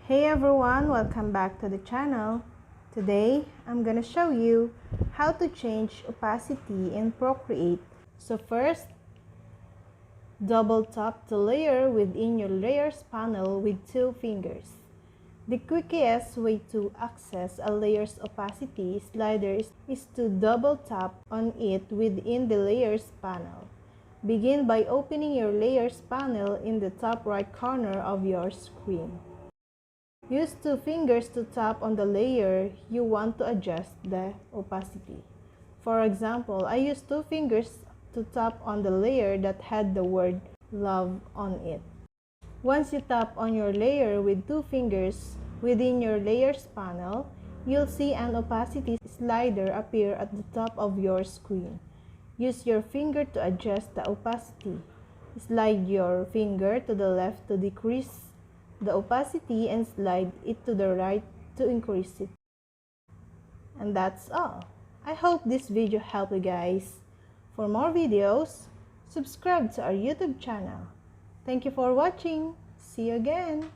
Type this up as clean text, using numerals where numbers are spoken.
Hey everyone, welcome back to the channel. Today, I'm gonna show you how to change opacity in Procreate. So first, double tap the layer within your layers panel with 2 fingers. The quickest way to access a layer's opacity slider is to double tap on it within the layers panel. Begin by opening your layers panel in the top right corner of your screen. Use 2 fingers to tap on the layer you want to adjust the opacity. For example, I used 2 fingers to tap on the layer that had the word love on it. Once you tap on your layer with 2 fingers within your layers panel, you'll see an opacity slider appear at the top of your screen. Use your finger to adjust the opacity. Slide your finger to the left to decrease the opacity and slide it to the right to increase it. And that's all. I hope this video helped you guys. For more videos, subscribe to our YouTube channel. Thank you for watching. See you again.